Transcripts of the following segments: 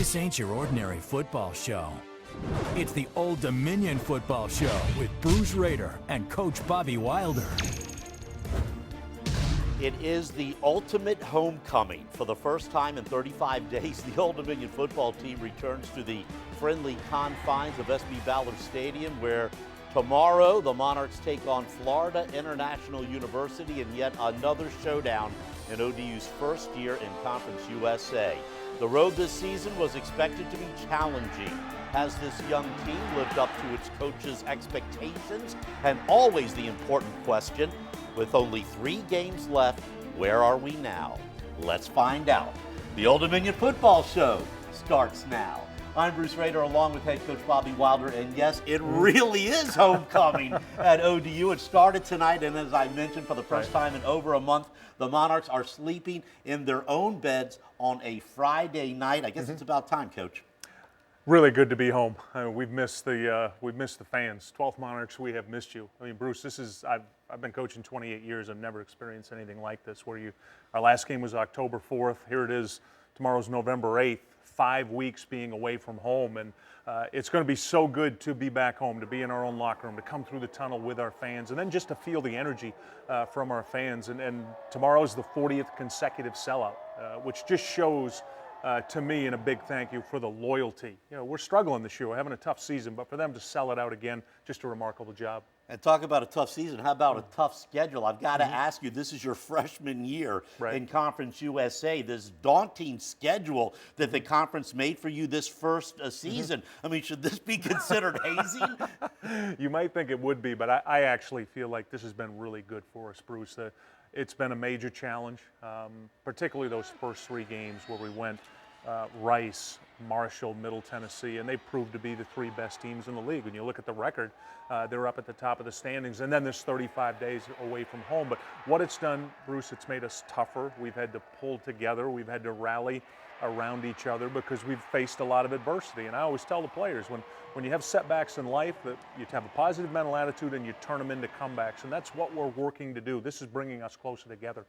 This ain't your ordinary football show. It's the Old Dominion Football Show with Bruce Rader and Coach Bobby Wilder. It is the ultimate homecoming. For the first time in 35 days, the Old Dominion football team returns to the friendly confines of SB Ballard Stadium, where tomorrow the Monarchs take on Florida International University in yet another showdown in ODU's first year in Conference USA. The road this season was expected to be challenging. Has this young team lived up to its coach's expectations? And always the important question, with only 3 games left, where are we now? Let's find out. The Old Dominion Football Show starts now. I'm Bruce Rader along with head coach Bobby Wilder, and yes, it really is homecoming at ODU. It started tonight, and as I mentioned, for the first time in over a month, the Monarchs are sleeping in their own beds on a Friday night. I guess it's about time, Coach. Really good to be home. We've missed the fans. 12th Monarchs, we have missed you. I mean, Bruce, I've been coaching 28 years. I've never experienced anything like this. Our last game was October 4th. Here it is. Tomorrow's November 8th. 5 weeks being away from home, and it's going to be so good to be back home, to be in our own locker room, to come through the tunnel with our fans, and then just to feel the energy from our fans. And tomorrow's the 40th consecutive sellout, which just shows to me, and a big thank you for the loyalty. You know, we're struggling this year. We're having a tough season, but for them to sell it out again, just a remarkable job. And talk about a tough season. How about a tough schedule? I've got to ask you, this is your freshman year in Conference USA, this daunting schedule that the conference made for you this first season. I mean, should this be considered hazing? You might think it would be, but I actually feel like this has been really good for us, Bruce. It's been a major challenge, particularly those first 3 games where we went Rice, Marshall, Middle Tennessee, and they proved to be the 3 best teams in the league. When you look at the record, they're up at the top of the standings, and then there's 35 days away from home. But what it's done, Bruce, it's made us tougher. We've had to pull together. We've had to rally around each other because we've faced a lot of adversity. And I always tell the players, when you have setbacks in life, that you have a positive mental attitude and you turn them into comebacks, and that's what we're working to do. This is bringing us closer together.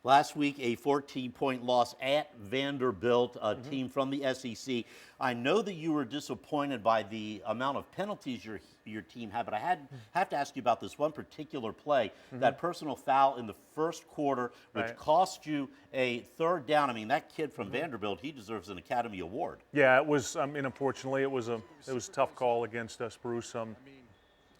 Last week, a 14-point loss at Vanderbilt, a team from the SEC. I know that you were disappointed by the amount of penalties your team had, but I have to ask you about this one particular play, that personal foul in the first quarter, which cost you a 3rd down. I mean, that kid from Vanderbilt, he deserves an Academy Award. Yeah, it was. Unfortunately, it was a tough call against us, Bruce.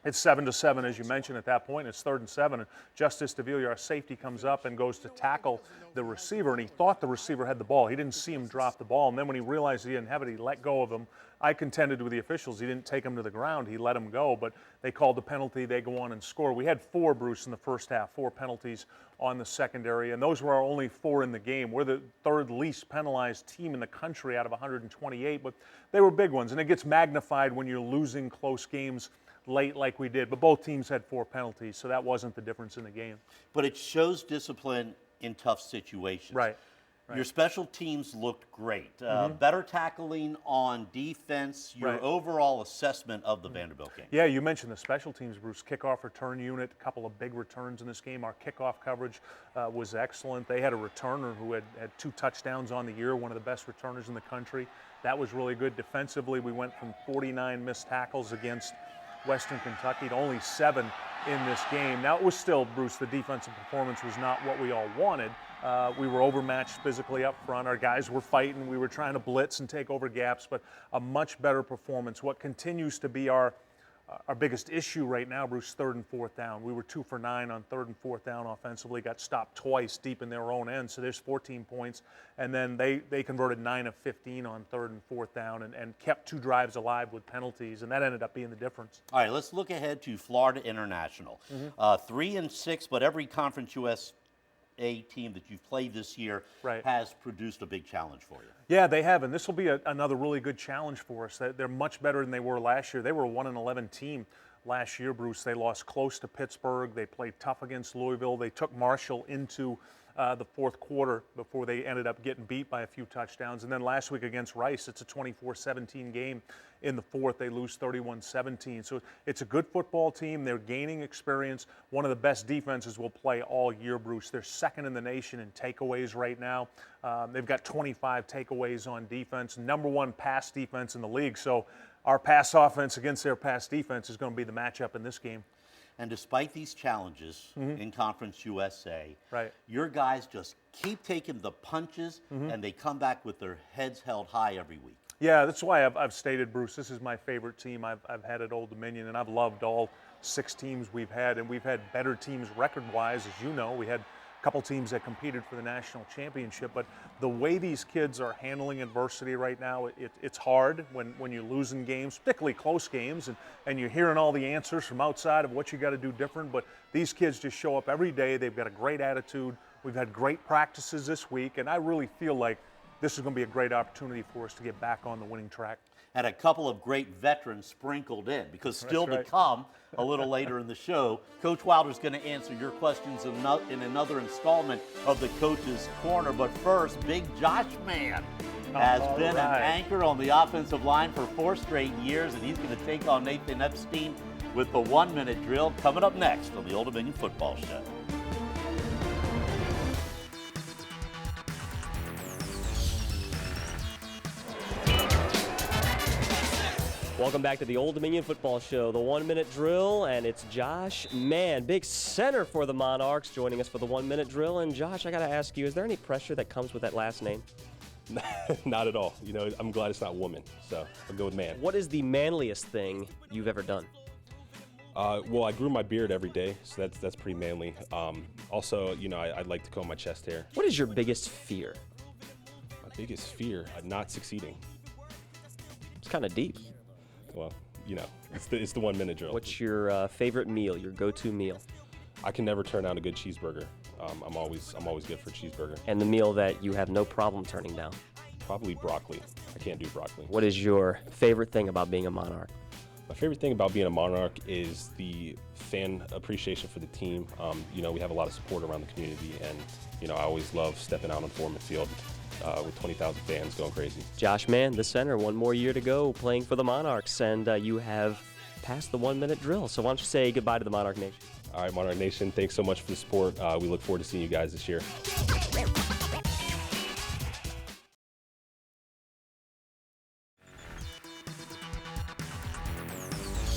It's 7-7, as you mentioned at that point. It's 3rd and 7. And Justice DeVille, our safety, comes up and goes to tackle the receiver, and he thought the receiver had the ball. He didn't see him drop the ball, and then when he realized he didn't have it, he let go of him. I contended with the officials. He didn't take him to the ground. He let him go, but they called the penalty. They go on and score. We had 4, Bruce, in the first half, 4 penalties on the secondary, and those were our only 4 in the game. We're the 3rd least penalized team in the country out of 128, but they were big ones, and it gets magnified when you're losing close games late like we did, but both teams had 4 penalties, so that wasn't the difference in the game. But it shows discipline in tough situations. Right. Your special teams looked great. Better tackling on defense, your overall assessment of the Vanderbilt game. Yeah, you mentioned the special teams, Bruce. Kickoff return unit, a couple of big returns in this game. Our kickoff coverage was excellent. They had a returner who had 2 touchdowns on the year, one of the best returners in the country. That was really good. Defensively, we went from 49 missed tackles against Western Kentucky to only 7 in this game. Now, it was still, Bruce, the defensive performance was not what we all wanted. We were overmatched physically up front. Our guys were fighting. We were trying to blitz and take over gaps, but a much better performance. What continues to be our biggest issue right now, Bruce, 3rd and 4th down. We were 2 for 9 on 3rd and 4th down offensively, got stopped twice deep in their own end, so there's 14 points. And then they converted 9 of 15 on 3rd and 4th down and kept 2 drives alive with penalties, and that ended up being the difference. All right, let's look ahead to Florida International. 3-6, but every Conference USA team that you've played this year has produced a big challenge for you. Yeah, they have, and this will be another really good challenge for us. They're much better than they were last year. They were a 1-11 team last year, Bruce. They lost close to Pittsburgh. They played tough against Louisville. They took Marshall into the fourth quarter before they ended up getting beat by a few touchdowns. And then last week against Rice, it's a 24-17 game. In the fourth, they lose 31-17. So it's a good football team. They're gaining experience. One of the best defenses will play all year, Bruce. They're second in the nation in takeaways right now. They've got 25 takeaways on defense, number one pass defense in the league. So our pass offense against their pass defense is going to be the matchup in this game. And despite these challenges in Conference USA, Right. your guys just keep taking the punches, and they come back with their heads held high every week. Yeah, that's why I've stated, Bruce, this is my favorite team I've had at Old Dominion, and I've loved all 6 teams we've had, and we've had better teams record-wise, as you know. We had a couple teams that competed for the national championship, but the way these kids are handling adversity right now, it's hard when you're losing games, particularly close games, and you're hearing all the answers from outside of what you got to do different, but these kids just show up every day. They've got a great attitude. We've had great practices this week, and I really feel like this is going to be a great opportunity for us to get back on the winning track. And a couple of great veterans sprinkled in, because still to come a little later in the show, Coach Wilder's going to answer your questions in another installment of the Coach's Corner. But first, Big Josh Mann has been an anchor on the offensive line for 4 straight years, and he's going to take on Nathan Epstein with the 1-minute drill coming up next on the Old Dominion Football Show. Welcome back to the Old Dominion Football Show, the 1-minute drill, and it's Josh Mann, big center for the Monarchs, joining us for the 1-minute drill. And Josh, I got to ask you, is there any pressure that comes with that last name? Not at all. You know, I'm glad it's not woman, so I'll go with man. What is the manliest thing you've ever done? Well, I grew my beard every day, so that's pretty manly. Also, you know, I'd like to comb my chest hair. What is your biggest fear? My biggest fear, not succeeding. It's kind of deep. Well, you know, it's the 1-minute drill. What's your favorite meal, your go-to meal? I can never turn down a good cheeseburger. I'm always good for a cheeseburger. And the meal that you have no problem turning down? Probably broccoli. I can't do broccoli. What is your favorite thing about being a Monarch? My favorite thing about being a Monarch is the fan appreciation for the team. You know, we have a lot of support around the community, and you know, I always love stepping out on Foreman Field with 20,000 fans going crazy. Josh Mann, the center, 1 more year to go playing for the Monarchs, and you have passed the 1-minute drill. So why don't you say goodbye to the Monarch Nation? All right, Monarch Nation, thanks so much for the support. We look forward to seeing you guys this year.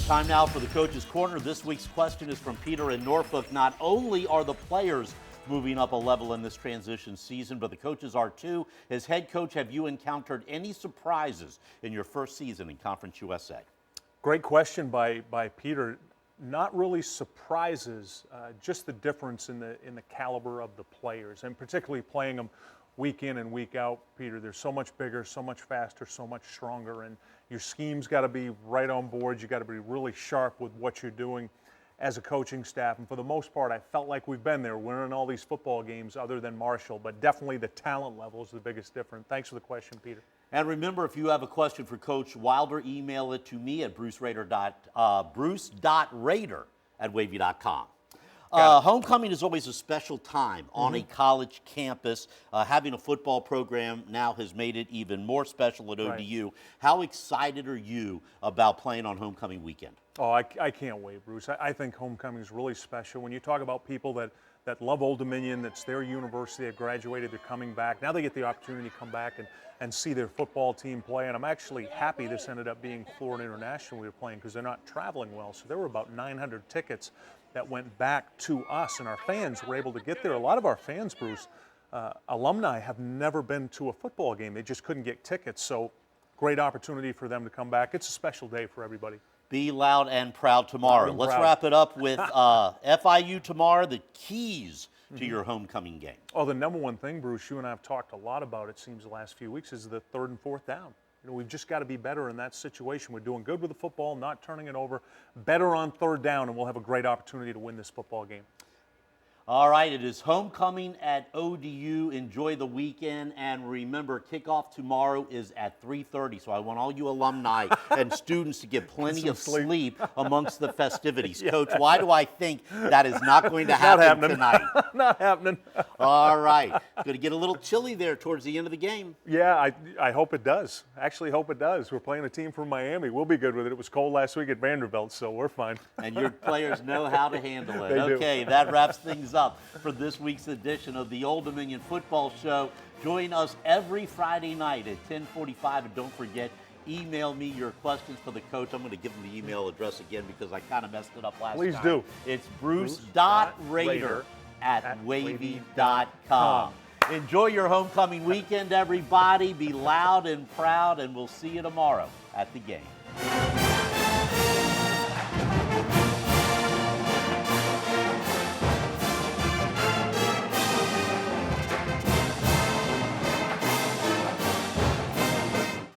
Time now for the Coach's Corner. This week's question is from Peter in Norfolk. Not only are the players moving up a level in this transition season, but the coaches are too. As head coach, have you encountered any surprises in your first season in Conference USA? Great question by Peter. Not really surprises, just the difference in the caliber of the players, and particularly playing them week in and week out, Peter. They're so much bigger, so much faster, so much stronger, and your scheme's got to be right on board. You got to be really sharp with what you're doing as a coaching staff. And for the most part, I felt like we've been there winning all these football games other than Marshall, but definitely the talent level is the biggest difference. Thanks for the question, Peter. And remember, if you have a question for Coach Wilder, email it to me at bruce.rader@wavy.com. Homecoming is always a special time on a college campus. Having a football program now has made it even more special at ODU. Right. How excited are you about playing on homecoming weekend? Oh, I can't wait, Bruce. I think homecoming is really special. When you talk about people that love Old Dominion, that's their university, they graduated, they're coming back. Now they get the opportunity to come back and see their football team play. And I'm actually happy this ended up being Florida International we were playing, because they're not traveling well. So there were about 900 tickets that went back to us, and our fans were able to get there. A lot of our fans, Bruce, alumni, have never been to a football game. They just couldn't get tickets. So great opportunity for them to come back. It's a special day for everybody. Be loud and proud tomorrow. Let's wrap it up with FIU tomorrow, the keys to your homecoming game. Oh, the number one thing, Bruce, you and I have talked a lot about, it seems, the last few weeks, is the 3rd and 4th down. You know, we've just got to be better in that situation. We're doing good with the football, not turning it over. Better on 3rd down, and we'll have a great opportunity to win this football game. All right, it is homecoming at ODU. Enjoy the weekend, and remember, kickoff tomorrow is at 3:30. So I want all you alumni and students to get plenty of sleep amongst the festivities. Coach, why do I think that is not going to happen tonight? Not happening. All right, going to get a little chilly there towards the end of the game. Yeah, I hope it does. Actually, hope it does. We're playing a team from Miami. We'll be good with it. It was cold last week at Vanderbilt, so we're fine. And your players know how to handle it. They do. Okay, that wraps things up for this week's edition of the Old Dominion Football Show. Join us every Friday night at 10:45, and don't forget, email me your questions for the coach. I'm going to give him the email address again because I kind of messed it up last time. Please do. It's bruce.rader@wavy.com. Enjoy your homecoming weekend, everybody. Be loud and proud, and we'll see you tomorrow at the game.